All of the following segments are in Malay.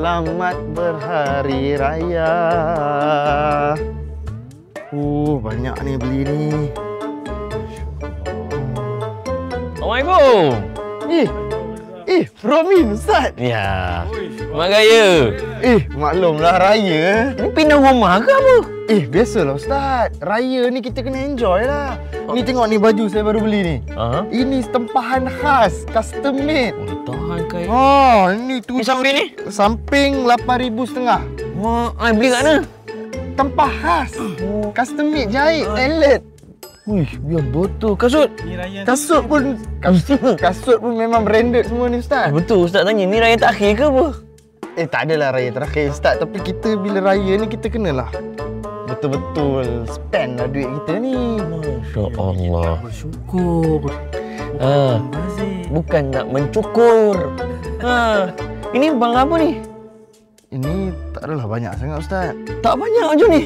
Selamat berhari raya. Banyak ni beli ni. Assalamualaikum. Bro Min, Ustaz. Ya. Mak Raya. Maklumlah raya. Ni pindah rumah ke apa? Biasalah Ustaz. Raya ni kita kena enjoy lah. Ni tengok ni baju saya baru beli ni. Ini tempahan khas, custom made. Tahan kain. Ini tu. Samping ni? Samping 8,500. Wah, beli kat mana? Tempah khas. Custom made jahit, elet. Biar betul. Kasut? Kasut pun memang branded semua ni Ustaz. Betul Ustaz tanya, ni raya terakhir ke apa? Tak adalah raya terakhir Ustaz. Tapi kita bila raya ni kita kenalah betul-betul spend lah duit kita ni. Masya Allah. Bersyukur. Bukan nak mencukur. Ini bang apa ni? Ini tak adalah banyak sangat Ustaz. Tak banyak je ni.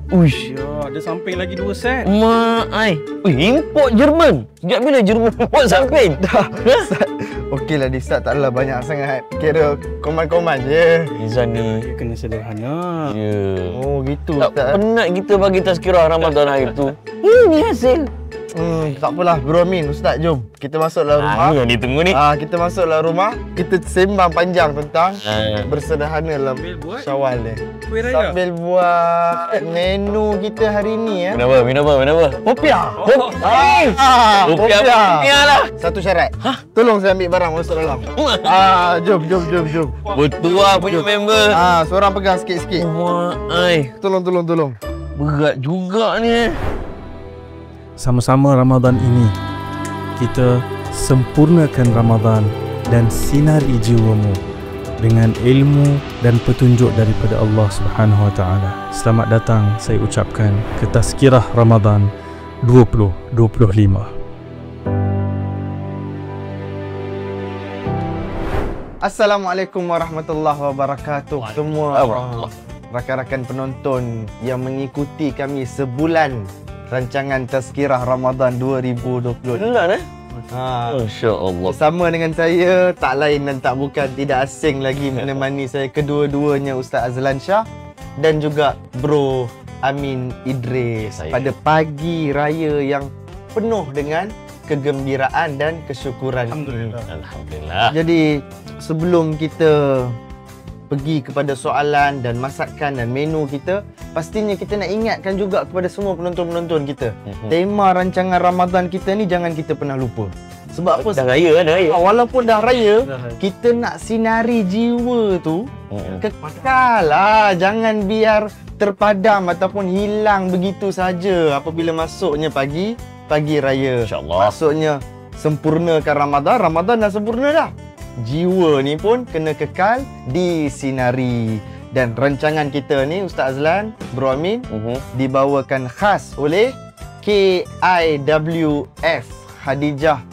Uish. Ya, ada samping lagi 2 set. Mak ai. Import Jerman. Sejak bila Jerman import samping? Dah. Okeylah di Ustaz, tak adalah banyak sangat. Kira koman-koman je. Izan ni. Dia kena sederhana. Ya. Oh gitu Tak Ustaz. penat kita bagi tazkirah Ramadan hari tu. Ini hasil. Tak apalah Bro Amin, Ustaz jom. Kita masuklah rumah. Yang ditunggu ni. Kita masuklah rumah. Kita sembang panjang tentang bersederhana dalam Sambil buat Syawal ni. kuih raya. Sambil buat menu kita hari ni Minum apa? Popiah. Popiah lah. Satu syarat. Tolong saya ambil barang masuk dalam. Jom. Betul lah punya member. Seorang pegang sikit-sikit. Wah, ai. Tolong. Berat juga ni. Sama-sama Ramadan ini, kita sempurnakan Ramadan dan sinari jiwamu dengan ilmu dan petunjuk daripada Allah Subhanahu Wa Taala. Selamat datang saya ucapkan ke Tazkirah Ramadan 2025. Assalamualaikum warahmatullahi wabarakatuh. Semua rakan-rakan penonton yang mengikuti kami sebulan rancangan Tazkirah Ramadan 2020. Bulan Masya Allah. Bersama dengan saya, tak lain dan tak bukan, tidak asing lagi menemani saya kedua-duanya Ustaz Azlan Shah dan juga Bro Amin Idris pada pagi raya yang penuh dengan kegembiraan dan kesyukuran. Alhamdulillah. Jadi sebelum kita pergi kepada soalan dan masakan dan menu kita, pastinya kita nak ingatkan juga kepada semua penonton-penonton kita. Tema rancangan Ramadan kita ni jangan kita pernah lupa. Sebab apa? Dah raya. Walaupun dah raya, kita nak sinari jiwa tu kekal lah. Jangan biar terpadam ataupun hilang begitu saja apabila masuknya pagi raya. InsyaAllah. Maksudnya sempurnakan Ramadan dah sempurna dah. Jiwa ni pun kena kekal disinari. Dan rancangan kita ni Ustaz Azlan, Bro Amin, dibawakan khas oleh KIWF, Khadijah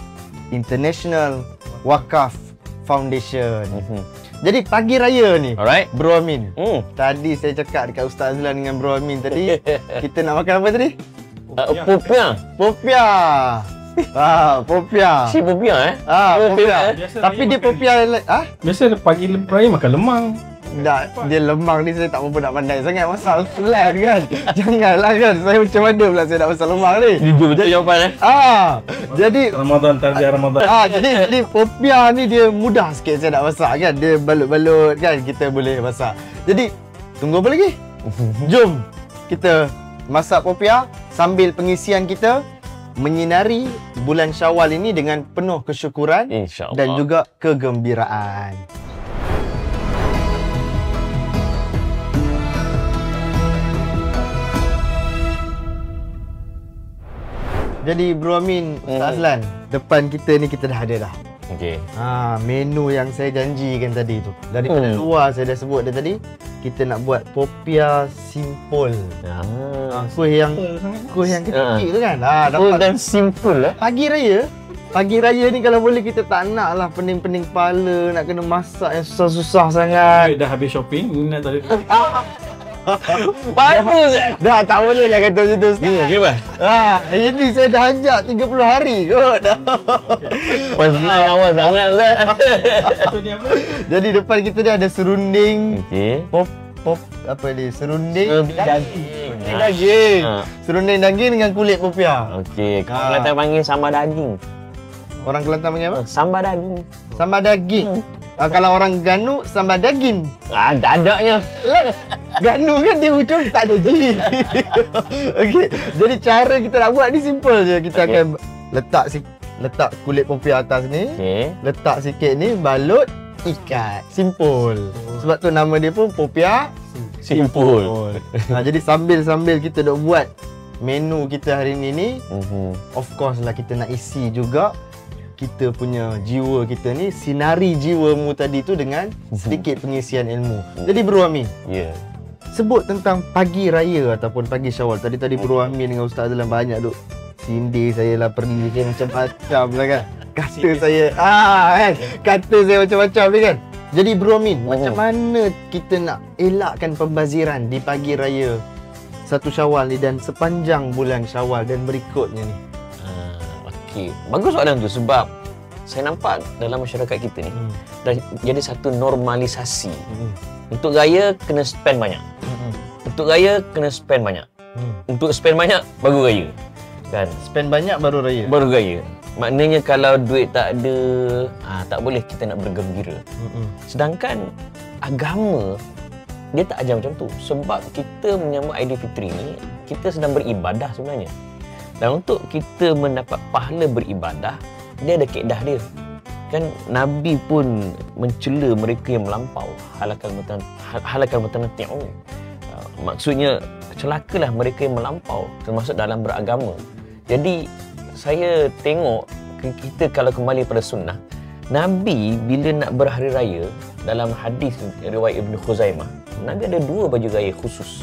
International Wakaf Foundation. Jadi pagi raya ni, Alright. Bro Amin, tadi saya cakap dekat Ustaz Azlan dengan Bro Amin tadi, kita nak makan apa tadi? Popiah. Popiah. Popiah. Si popiah Popiah. Tapi dia popiah Biasa pagi raya makan lemang. dia lemang ni saya tak berapa nak pandai sangat pasal plan kan. Janganlah kan. Saya macam mana pula saya nak pasal lemang ni. Betul jawapan Jadi Ramadan, tarbiah Ramadan. jadi popiah ni dia mudah sikit saya nak masak kan. Dia balut-balut kan, kita boleh masak. Jadi tunggu apa lagi? Jom kita masak popiah sambil pengisian kita menyinari bulan Syawal ini dengan penuh kesyukuran InsyaAllah. dan juga kegembiraan. Jadi Bro Amin, Ustaz Azlan, depan kita ni kita dah ada dah. Okey. Menu yang saya janjikan tadi tu. Daripada luar saya dah sebut dah tadi, kita nak buat popiah simple. Kuih yang kecil tu kan. Simple dan simple lah. Pagi raya ni kalau boleh kita tak nak lah pening-pening kepala, nak kena masak yang susah-susah sangat. Dah habis shopping, ni nak tadi. Bagus. Dah tak boleh lah kata macam tu Ustaz. Gimana? Ini saya dah ajak 30 hari kot. Pasal awal sangat Ustaz. Itu ni apa? Jadi depan kita ni ada serunding Okey. pop apa ni? Serunding Daging. daging. Ha. Serunding daging dengan kulit popiah. Okey, kalau Kelantan panggil sambal daging. Orang Kelantan panggil apa? Sambal daging. Sambal daging. Kalau orang Ganu sambal daging. Dadaknya. Ganu kan dia hujung tak ada G. Okey. Jadi cara kita nak buat ni simple je. Kita akan letak kulit popiah atas ni. Okey. Letak sikit ni, balut, ikat. Simple. Sebab tu nama dia pun popiah Simpul. jadi sambil-sambil kita dok buat menu kita hari ni of course lah kita nak isi juga kita punya jiwa kita ni, sinari jiwamu tadi tu dengan sedikit pengisian ilmu. Jadi Bro Amin, Ya. sebut tentang pagi raya ataupun pagi Syawal. Tadi Bro Amin dengan Ustaz Azlan banyak duk sindir saya lah, pergi macam-macam lah kan. Kata saya kan. Kata saya macam-macam ni kan. Jadi Bro Amin, macam mana kita nak elakkan pembaziran di pagi raya 1 Syawal ni dan sepanjang bulan Syawal dan berikutnya ni? Okey. Bagus soalan tu sebab saya nampak dalam masyarakat kita ni dah jadi satu normalisasi. Untuk raya kena spend banyak. Untuk raya kena spend banyak. Untuk spend banyak baru raya. Kan? Spend banyak baru raya. Baru raya. Maknanya kalau duit tak ada, tak boleh kita nak bergembira. Sedangkan agama dia tak ajar macam tu. Sebab kita menyambut Aidilfitri ni, kita sedang beribadah sebenarnya. Dan untuk kita mendapat pahala beribadah, dia ada kaedah dia. Kan Nabi pun mencela mereka yang melampau. Halakal mutanatti'un. Maksudnya celakalah mereka yang melampau, termasuk dalam beragama. Jadi saya tengok kita kalau kembali pada sunnah, Nabi bila nak berhari raya, dalam hadis riwayat Ibnu Khuzaimah, Nabi ada 2 baju raya khusus.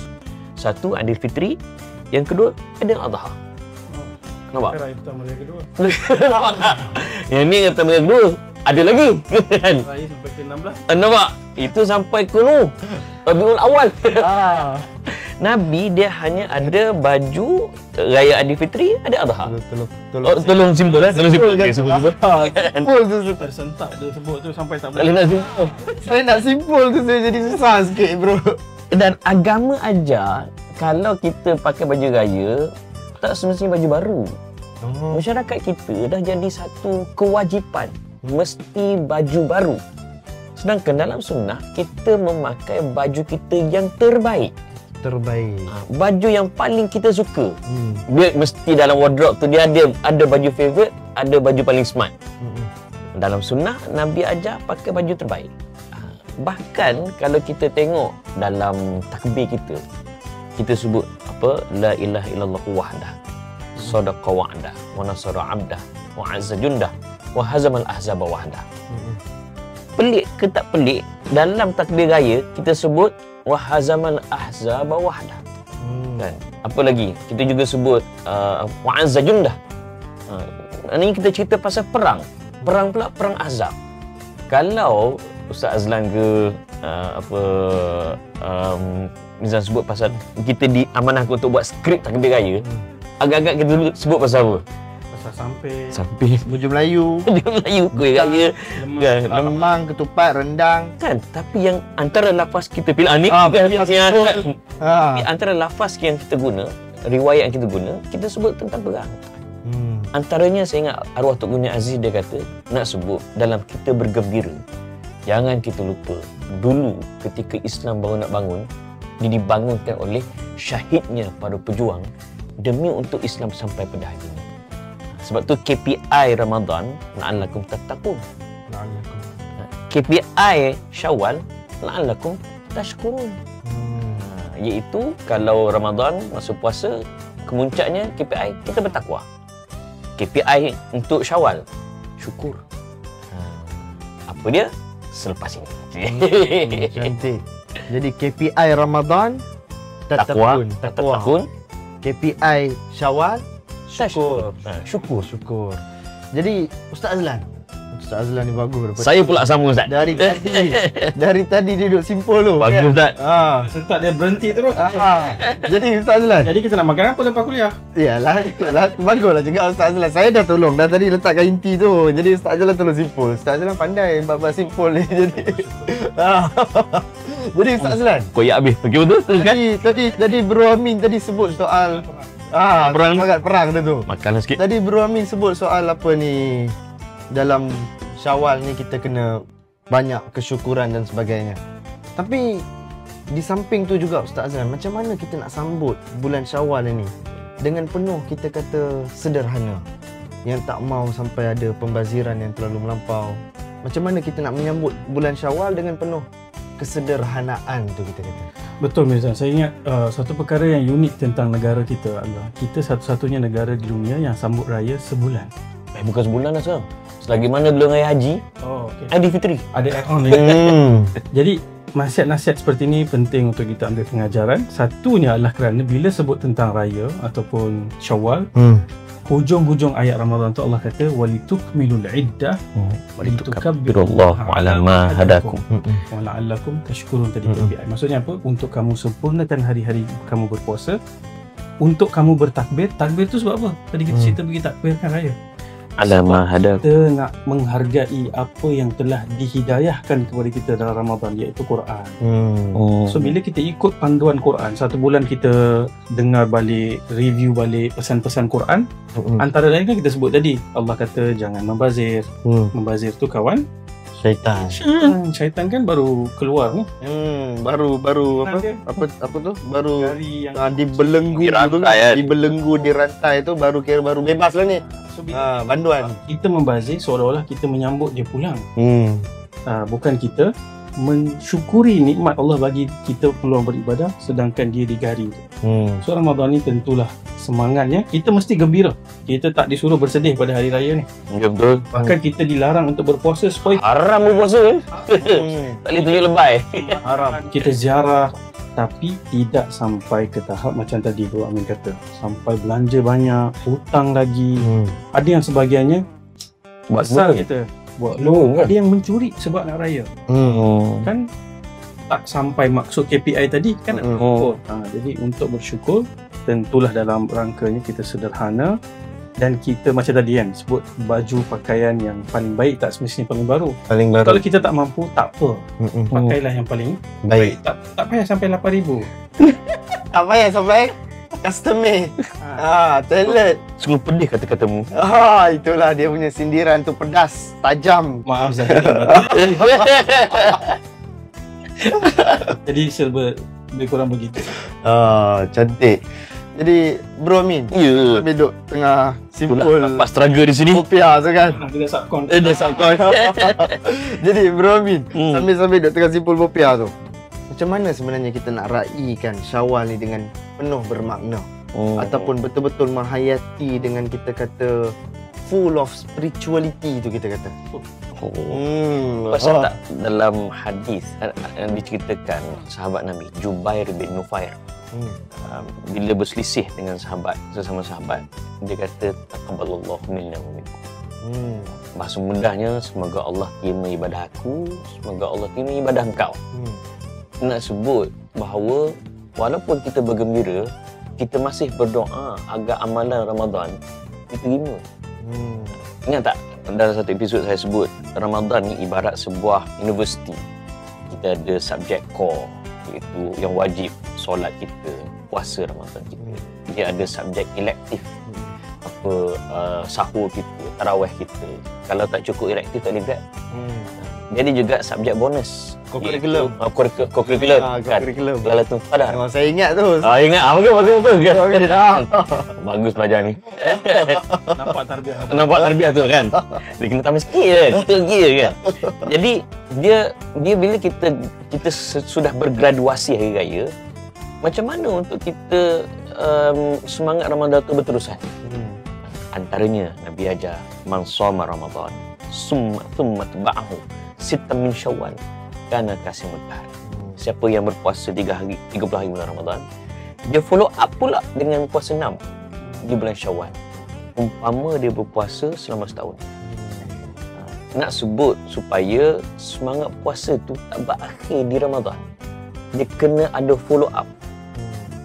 Satu Aidilfitri, yang kedua Aidiladha. Nampak? Raya pertama, raya kedua. Nampak tak? Yang ni pertama yang kedua ada lagi. Kan? Raya sampai ke 16. Nampak? Itu sampai ke Rabiul Awal. Nabi dia hanya ada baju raya Aidilfitri, ada Adha. Tolong simpel Tolong simpel. Okey, simpel. Simpul tu. Tersentak dia sebut tu sampai tak Tak boleh. boleh nak simpel. Saya nak simpul tu saya jadi susah sikit bro. Dan agama ajar kalau kita pakai baju raya tak semestinya baju baru. Masyarakat kita dah jadi satu kewajipan mesti baju baru. Sedangkan dalam sunnah kita memakai baju kita yang terbaik. Baju yang paling kita suka. Dia mesti dalam wardrobe tu dia ada baju favorite, ada baju paling smart. Dalam sunnah Nabi ajar pakai baju terbaik. Bahkan kalau kita tengok dalam takbir kita sebut apa? La ilaha illallah wahdah. Sadaqa wa'dah wa nasara 'abdah wa 'azza jundah wa hazamal ahzaba wahdah. Pelik ke tak pelik, dalam takbir raya kita sebut wa hazamal ahzaba wahdah. Kan? Apa lagi? Kita juga sebut wa 'azza jundah. Ini kita cerita pasal perang. Perang pula perang Ahzab. Kalau Ustaz Azlan ke Nizam sebut pasal kita diamanahkan untuk buat skrip takbir raya, agak-agak kita dulu sebut pasal apa? Pasal Samping, Baju Melayu, Melayu, kuih raya, kan? lemang, ketupat, rendang. Kan? Tapi yang antara lafaz kita pilih ni antara lafaz yang kita guna, riwayat yang kita guna, kita sebut tentang perang. Antaranya saya ingat arwah Tok Guni Aziz dia kata nak sebut dalam kita bergembira. Jangan kita lupa dulu ketika Islam baru nak bangun, dia dibangunkan oleh syahidnya para pejuang demi untuk Islam sampai pada hari ini. Sebab tu KPI Ramadan la'allakum tattaqun. KPI Syawal la'allakum tashkurun. Iaitu kalau Ramadan masuk puasa, kemuncaknya KPI kita bertakwa. KPI untuk Syawal syukur. Apa dia? Selepas ini. Cantik. Jadi KPI Ramadan Takwa. KPI Syawal Syukur. Syukur. syukur. Jadi Ustaz Azlan, Ustaz Azlan ni bagus daripada Saya pula sama Ustaz. dari tadi dia duduk simpul tu. Bagus Ustaz. Serta dia berhenti terus. Jadi Ustaz Azlan. Jadi kita nak makan apa lepas kuliah? Iyalah, itulah. Baguslah juga Ustaz Azlan. Saya dah tolong dah tadi letakkan inti tu. Jadi Ustaz Azlan tolong simpul. Ustaz Azlan pandai bab simpul ni. Jadi Ustaz Azlan. Koyak habis. Okey betul kan? Tadi Bro Amin tadi sebut soal perang tu. Makanlah sikit. Tadi Bro Amin sebut soal apa ni, dalam Syawal ni kita kena banyak kesyukuran dan sebagainya. Tapi di samping tu juga Ustaz Azlan, macam mana kita nak sambut bulan Syawal ini dengan penuh kita kata sederhana, yang tak mau sampai ada pembaziran yang terlalu melampau. Macam mana kita nak menyambut bulan Syawal dengan penuh kesederhanaan tu kita kata. Betul Mirzan, saya ingat satu perkara yang unik tentang negara kita adalah kita satu-satunya negara di dunia yang sambut raya sebulan. Bukan sebulan dah sekarang. Selagi mana belum raya haji, Aidilfitri. Ada add-on lagi. Jadi nasihat-nasihat seperti ini penting untuk kita ambil pengajaran. Satunya adalah kerana bila sebut tentang raya ataupun Syawal, hujung-hujung ayat Ramadan tu Allah kata walitukmilul iddah walitukabbirullaha ala ma hadakum wa la'allakum tashkurun. Tadi maksudnya apa? Untuk kamu sempurnakan hari-hari kamu berpuasa, untuk kamu bertakbir. Takbir tu sebab apa? Tadi kita cerita pergi takbirkan raya. ala ma hadakum. Kita nak menghargai apa yang telah dihidayahkan kepada kita dalam Ramadan, iaitu Quran. So bila kita ikut panduan Quran, satu bulan kita dengar balik, review balik pesan-pesan Quran. Antara lain kan kita sebut tadi, Allah kata jangan membazir. Membazir tu kawan Syaitan. Syaitan kan baru keluar ni. Baru apa tu? Baru Dari yang dibelenggu Di tu rantai, kan. Dibelenggu di rantai tu baru baru bebas lah ni. so, banduan. kita membazir seolah-olah kita menyambut dia pulang. Bukan kita mensyukuri nikmat Allah bagi kita peluang beribadah sedangkan dia digari. So Ramadan ni tentulah semangatnya kita mesti gembira. Kita tak disuruh bersedih pada hari raya ni. Ya betul. Bahkan kita dilarang untuk berpuasa supaya Haram berpuasa. Tak boleh tunjuk lebay. Haram. kita ziarah, tapi tidak sampai ke tahap macam tadi Bro Amin kata, sampai belanja banyak, hutang lagi. Ada yang sebahagiannya Buat besar semua. kita buat Loan kan? ada yang mencuri sebab nak raya. Kan tak sampai maksud KPI tadi kan nak bersyukur. Jadi untuk bersyukur tentulah dalam rangkanya kita sederhana, dan kita macam tadi kan sebut baju pakaian yang paling baik tak semestinya paling baru. Paling baru. Kalau kita tak mampu tak apa, pakailah yang paling Baik. tak payah sampai 8,000. Apa yang sampai custom made. Talent. Sungguh pedih kata-katamu. Itulah dia punya sindiran tu, pedas, tajam. Maaf Zahir. Jadi serba lebih kurang begitu. Cantik. Jadi Bro Amin, Ya. sambil duduk tengah simpul Nampak struggle di sini. Popiah tu kan. Dia subkon. Dia subkon. Jadi Bro Amin, sambil duduk tengah simpul Popiah tu, macam mana sebenarnya kita nak raikan Syawal ni dengan penuh bermakna, ataupun betul-betul menghayati dengan kita kata full of spirituality tu kita kata. Pasal tak dalam hadis yang diceritakan sahabat Nabi Jubair bin Nufair, bila berselisih dengan sesama sahabat, dia kata taqabbalallahu minna wa minkum. Bahasa mudahnya, semoga Allah terima ibadah aku, semoga Allah terima ibadah engkau. Nak sebut bahawa walaupun kita bergembira, kita masih berdoa agar amalan Ramadan diterima. Ingat tak, dalam satu episod saya sebut Ramadan ni ibarat sebuah universiti. Kita ada subjek core, iaitu yang wajib, solat kita, puasa Ramadan kita. Dia ada subjek elektif, sahur kita, tarawih kita. Kalau tak cukup elektif tak boleh grad. Dia ada juga subjek bonus, Co-curriculum. Co-curriculum kan. Co-curriculum. Lalatul Qadar. Memang saya ingat tu. Ingat bagus kan. Bagus pelajar ni. Nampak tarbiyah. Nampak tarbiyah tu kan. Dia kena tambah sikit kan. Sikit kan. Jadi dia bila kita sudah bergraduasi hari raya, macam mana untuk kita semangat Ramadan tu berterusan? Antaranya Nabi ajar man shoma Ramadan summa tba'ahu sittan min Syawal kana kasimud dahr. Siapa yang berpuasa 30 hari bulan Ramadan, dia follow up pula dengan puasa 6 di bulan Syawal, umpama dia berpuasa selama setahun. nak sebut supaya semangat puasa tu tak berakhir di Ramadan. Dia kena ada follow up.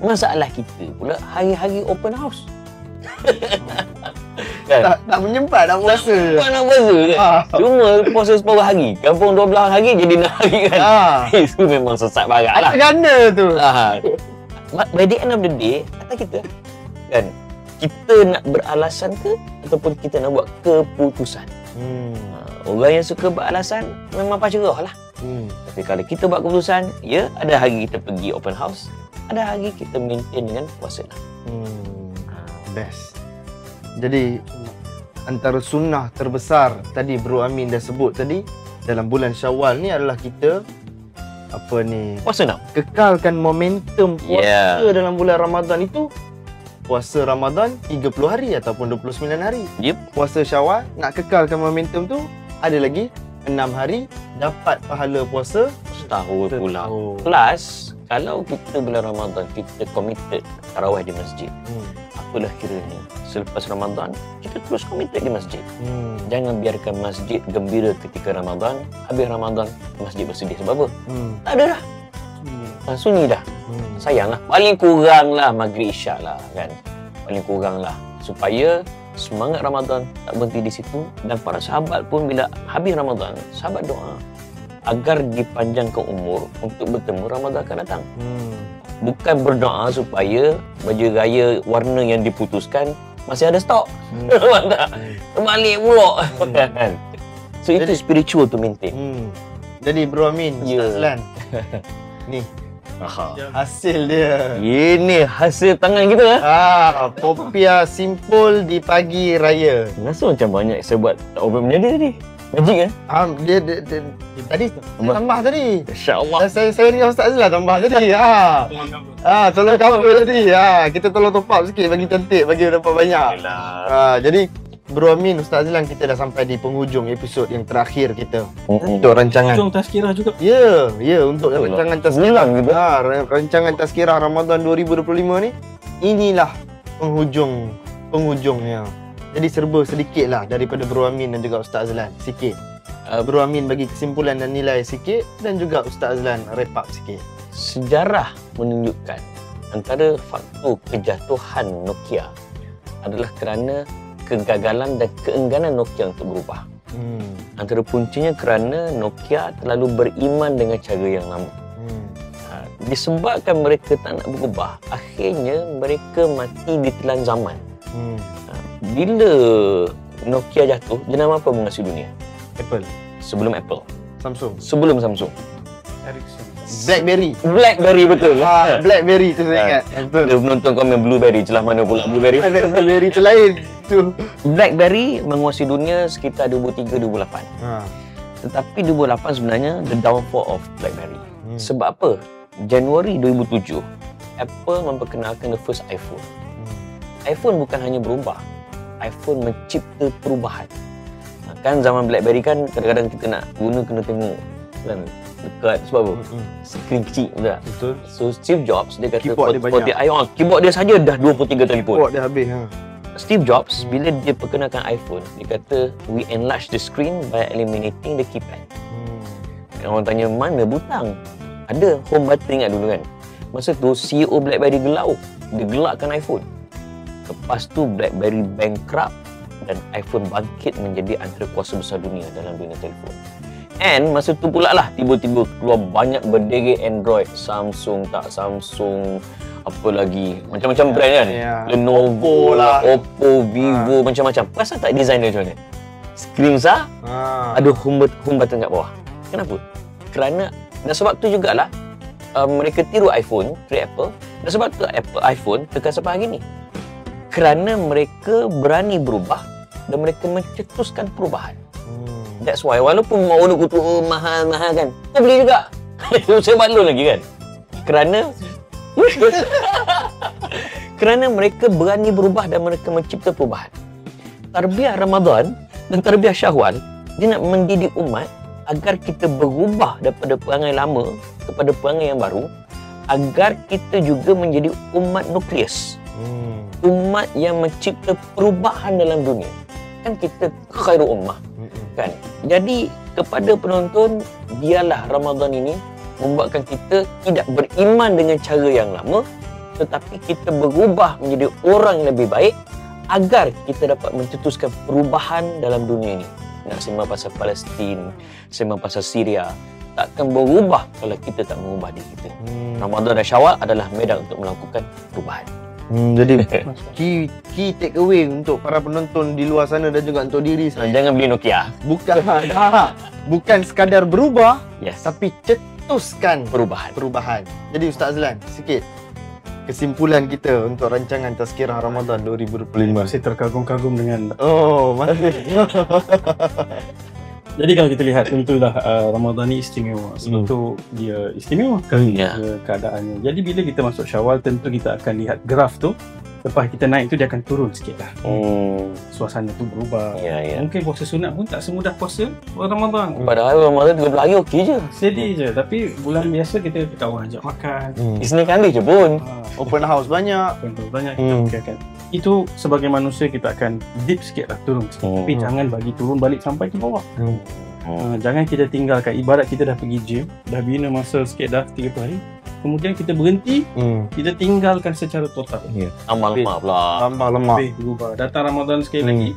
Masalah kita pula hari-hari open house. Kan? Tak menyempat nak puasa. Bukan nak puasa kan? Cuma puasa separuh hari. Kampung 12 hari jadi 6 hari kan? Itu memang sesat barat lah. Ada ganda tu. By the end of the day, kata kita kan, kita nak beralasan ke ataupun kita nak buat keputusan. Orang yang suka beralasan memang pasrah lah. Tapi kalau kita buat keputusan, ya, ada hari kita pergi open house, ada hari kita maintain dengan puasa lah. Best. Jadi antara sunnah terbesar tadi Bro Amin dah sebut tadi dalam bulan Syawal ni adalah kita puasa nak kekalkan momentum puasa dalam bulan Ramadan itu. Puasa Ramadan 30 hari ataupun 29 hari. Puasa Syawal nak kekalkan momentum tu, ada lagi 6 hari dapat pahala puasa setahun pula. Plus kalau kita bulan Ramadan kita committed tarawih di masjid, apalah kiranya selepas Ramadan kita terus committed di masjid. Jangan biarkan masjid gembira ketika Ramadan, habis Ramadan masjid bersedih. Sebab apa? Tak ada dah. Sunyi dah. Sayanglah. Paling kurang lah maghrib isyak lah kan. Paling kurang lah. Supaya semangat Ramadan tak berhenti di situ. Dan para sahabat pun bila habis Ramadan, sahabat doa agar dipanjangkan umur untuk bertemu Ramadan akan datang. Bukan berdoa supaya baju raya warna yang diputuskan masih ada stok. Terbalik pula. So itu spiritual to maintain. Jadi Bro Amin, Ustaz Azlan, ni hasil dia. Ini hasil tangan kita. Popiah simpul di pagi raya. Rasa macam banyak saya buat tak apa menjadi tadi. Magic kan? Dia tadi tambah tadi. Insya-Allah. Saya dengan Ustaz Azlan tambah tadi. Tolong cover tadi. Kita tolong top up sikit bagi cantik, bagi dapat banyak. Jadi Bro Amin, Ustaz Azlan, kita dah sampai di penghujung episod yang terakhir kita untuk rancangan. Hujung tazkirah juga. Ya, untuk rancangan tazkirah. Rancangan tazkirah Ramadan 2025 ni, inilah penghujungnya. Jadi serba sedikit lah daripada Bro Amin dan juga Ustaz Azlan. Sikit. Bro Amin bagi kesimpulan dan nilai sikit, dan juga Ustaz Azlan wrap up sikit. Sejarah menunjukkan antara faktor kejatuhan Nokia adalah kerana kegagalan dan keengganan Nokia untuk berubah. Antara puncanya kerana Nokia terlalu beriman dengan cara yang lama. Disebabkan mereka tak nak berubah, akhirnya mereka mati ditelan zaman. Bila Nokia jatuh, jenama apa menguasai dunia? Apple. Sebelum Apple. Samsung. Sebelum Samsung. Ericsson. Blackberry betul. Blackberry tu saya ingat. Betul. Dia menonton komen Blueberry, celah mana pula Blueberry? Blackberry tu lain. Blackberry menguasai dunia sekitar 2003-2008. Tetapi 2008 sebenarnya the downfall of Blackberry. Sebab apa? Januari 2007, Apple memperkenalkan the first iPhone. iPhone bukan hanya berubah, iPhone mencipta perubahan. Kan zaman Blackberry kan kadang-kadang kita nak guna kena tengok kan dekat, sebab apa? Skrin kecil betul. So Steve Jobs dia kata keyboard dia saja dah 23 telefon. Keyboard dia habis. Steve Jobs bila dia perkenalkan iPhone, dia kata we enlarge the screen by eliminating the keypad. Orang tanya mana butang? Ada home button, ingat dulu kan? Masa tu CEO Blackberry gelau, dia gelakkan iPhone. Lepas tu Blackberry bankrupt dan iPhone bangkit menjadi antara kuasa besar dunia dalam dunia telefon. And masa tu pula lah tiba-tiba keluar banyak berderet Android, Samsung, apa lagi, macam-macam brand kan, Lenovo lah, Oppo, Vivo, macam-macam. Perasan tak design dia macam mana? Skrin besar, ada home button kat bawah. Kenapa? Kerana, dan sebab tu jugalah mereka tiru iPhone, Apple. Dan sebab tu iPhone kekal sampai hari ni. Kerana mereka berani berubah dan mereka mencetuskan perubahan. That's why, walaupun mau nak kutu mahal-mahal kan, kau beli juga. Saya maklum lagi kan. Kerana mereka berani berubah dan mereka mencipta perubahan. Tarbiyah Ramadan dan tarbiyah Syawal, dia nak mendidik umat agar kita berubah daripada perangai lama kepada perangai yang baru, agar kita juga menjadi umat nukleus. Umat yang mencipta perubahan dalam dunia. kan kita khairul ummah kan. Jadi kepada penonton, biarlah Ramadan ini membuatkan kita tidak beriman dengan cara yang lama, tetapi kita berubah menjadi orang yang lebih baik agar kita dapat mencetuskan perubahan dalam dunia ini. Nak sembang pasal Palestin, sembang pasal Syria, takkan berubah kalau kita tak mengubah diri kita. Ramadan dan Syawal adalah medan untuk melakukan perubahan. Jadi key take away untuk para penonton di luar sana dan juga untuk diri saya. Jangan beli Nokia. Bukan sekadar berubah, Yes. tapi cetuskan Perubahan. Jadi Ustaz Azlan, sikit kesimpulan kita untuk rancangan Tazkirah Ramadan 2025. Saya terkagum-kagum dengan Masih. Jadi kalau kita lihat tentulah Ramadan ni istimewa. Sebab tu dia istimewa keadaannya. Jadi bila kita masuk Syawal, tentu kita akan lihat graf tu. Lepas kita naik tu dia akan turun sikit lah. Suasana tu berubah. Mungkin puasa sunat pun tak semudah puasa Ramadan. Padahal Ramadan 30 hari okey je. Steady je. Tapi bulan biasa kita kawan ajak makan. Isnin kali je pun. Open house banyak. Banyak kita mungkin akan. Itu sebagai manusia kita akan dip sikit lah, turun sikit. Tapi jangan bagi turun balik sampai ke bawah. Jangan kita tinggalkan. Ibarat kita dah pergi gym, dah bina masa sikit dah 30 hari. Kemudian kita berhenti, kita tinggalkan secara total. Amal lemah pula. Tambah lemak. Lebih berubah. Datang Ramadan sekali lagi,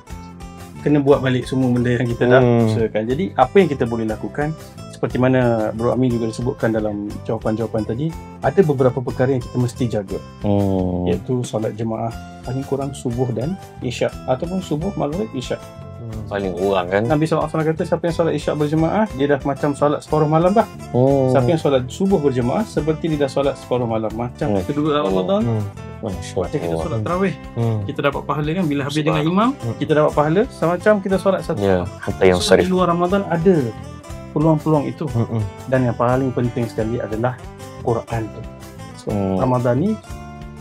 kena buat balik semua benda yang kita dah usahakan. Jadi apa yang kita boleh lakukan, seperti mana Bro Amin juga disebutkan dalam jawapan-jawapan tadi, ada beberapa perkara yang kita mesti jaga. Iaitu solat jemaah paling kurang subuh dan isyak, ataupun subuh, maghrib, isyak. Paling kurang kan. Nabi SAW kata siapa yang solat isyak berjemaah, dia dah macam solat separuh malam dah. Siapa yang solat subuh berjemaah, seperti dia dah solat separuh malam. Macam kita duduk dalam Ramadan, macam kita solat tarawih, kita dapat pahala kan. Bila habis dengan imam, kita dapat pahala semacam kita solat satu. Hatta yang So, di syarif. luar Ramadan ada peluang-peluang itu. Dan yang paling penting sekali adalah Quran tu. So, Ramadan ni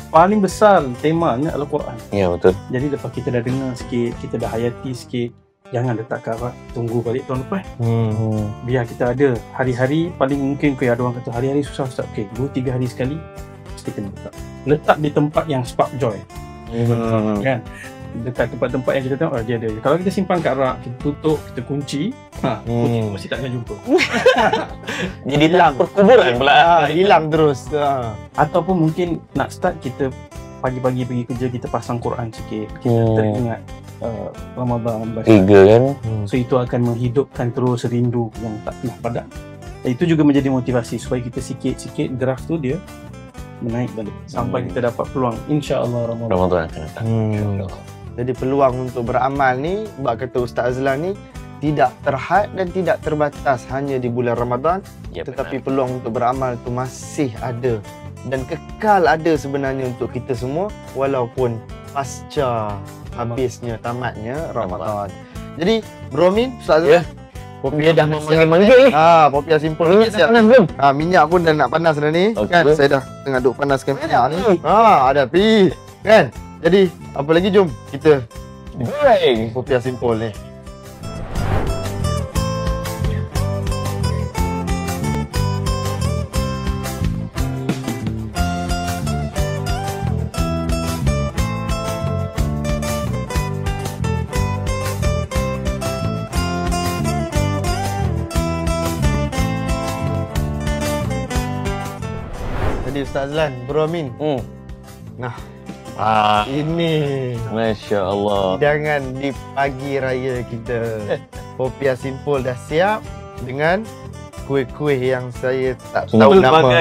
paling besar temanya adalah Quran. Ya, betul. Jadi lepas kita dah dengar sikit, kita dah hayati sikit, jangan letak karat, tunggu balik tahun lepas. Biar kita ada hari-hari, paling mungkin ada orang kata hari-hari susah Ustaz. 2-3 hari sekali mesti kena letak di tempat yang spark joy. Kan? Dekat tempat-tempat yang kita tengok dia ada. Kalau kita simpan kat rak, kita tutup, kita kunci, kunci tu mesti tak akan jumpa. Jadi hilang perkuburan pula. Hilang terus. Ataupun mungkin nak start, kita pagi-pagi pergi kerja, kita pasang Quran sikit, kita teringat Ramadan baca. Kan. So itu akan menghidupkan terus rindu yang tak pernah padam. Dan itu juga menjadi motivasi supaya kita sikit-sikit graf tu dia menaik balik sampai kita dapat peluang insya-Allah Ramadan akan datang. Jadi peluang untuk beramal ni, bab kata Ustaz Azlan ni, tidak terhad dan tidak terbatas hanya di bulan Ramadan, tetapi peluang untuk beramal tu masih ada dan kekal ada sebenarnya untuk kita semua walaupun pasca habisnya, tamatnya Ramadan. Jadi Bro Amin, Ustaz Azlan, Dia dah memanggil-manggil ni. Popiah simple ni siap. Minyak pun dah nak panas dah ni. Kan saya dah tengah duk panaskan minyak ni. Ada api. Kan? Jadi apa lagi, jom kita goreng popiah simple ni. Jadi Ustaz Azlan, Bro Amin. Nah, ini Masya Allah. hidangan di pagi raya kita. Popiah simple dah siap dengan kuih-kuih yang saya tak tahu nama.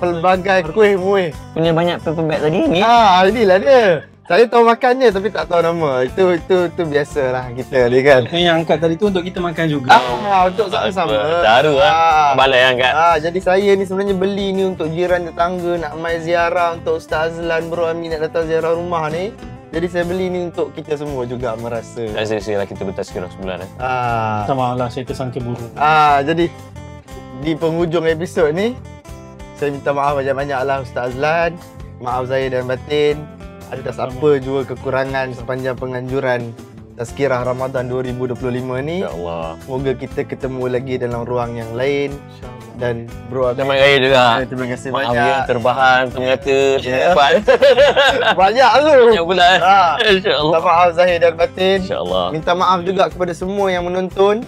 Pelbagai kuih muih. Punya banyak paper bag tadi ni. Inilah dia. Saya tahu makannya tapi tak tahu nama. Itu biasalah kita ni kan. yang angkat tadi tu untuk kita makan juga. Untuk sama-sama. Taruh balai yang angkat. Jadi saya ni sebenarnya beli ni untuk jiran tetangga nak mai ziarah, untuk Ustaz Azlan, Bro Amin nak datang ziarah rumah ni. Jadi saya beli ni untuk kita semua juga merasa. Saya kita bertazkirah sebulan Sama lah, saya tersangka buruk. Jadi di penghujung episod ni saya minta maaf banyak-banyak lah Ustaz Azlan. Maaf zahir dan batin. Ada siapa jua kekurangan sepanjang penganjuran Tazkirah Ramadan 2025 ni. InsyaAllah. Semoga kita ketemu lagi dalam ruang yang lain. Dan bro Amir, Selamat Raya juga. terima kasih Maaf banyak. ya, terbahan, terngata, Ya. terdapat. Banyak tu. Banyak pula. InsyaAllah. Minta maaf Zahir dan batin. InsyaAllah. Minta maaf juga kepada semua yang menonton.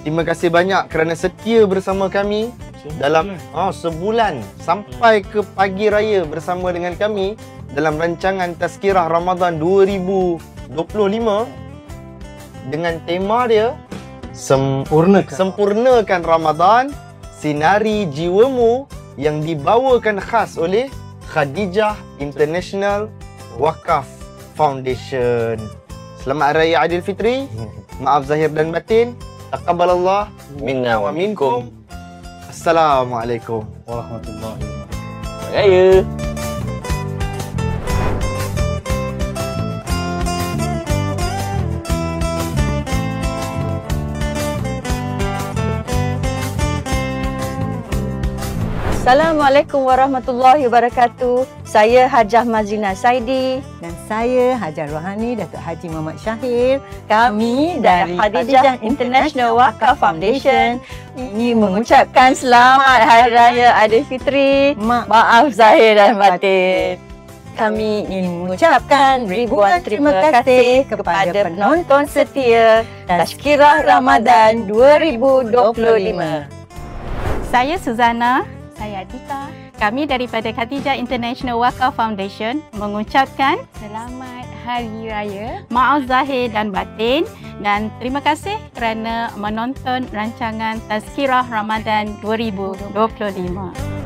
Terima kasih banyak kerana setia bersama kami dalam sebulan sampai ke pagi raya bersama dengan kami dalam rancangan Tazkirah Ramadan 2025 dengan tema dia Sempurnakan Ramadan, Sinari Jiwamu, yang dibawakan khas oleh Khadijah International Wakaf Foundation. Selamat Raya Aidilfitri. Maaf zahir dan batin. Taqabbalallah Minna wa minkum. Assalamualaikum Warahmatullahi wabarakatuh. Raya. Assalamualaikum warahmatullahi wabarakatuh. Saya Hajah Mazlina Saidi Dan saya Hajar Rohani Datuk Haji Muhammad Syahir. Kami dari Khadijah International Wakaf Foundation ingin mengucapkan selamat Hari Raya Aidilfitri. Maaf zahir dan batin. Kami ingin mengucapkan ribuan terima kasih kepada penonton setia Tazkirah Ramadan 2025. Saya Suzana. Saya Atika. Kami daripada Khadijah International Wakaf Foundation mengucapkan selamat Hari Raya, maaf zahir dan batin, dan terima kasih kerana menonton rancangan Tazkirah Ramadan 2025.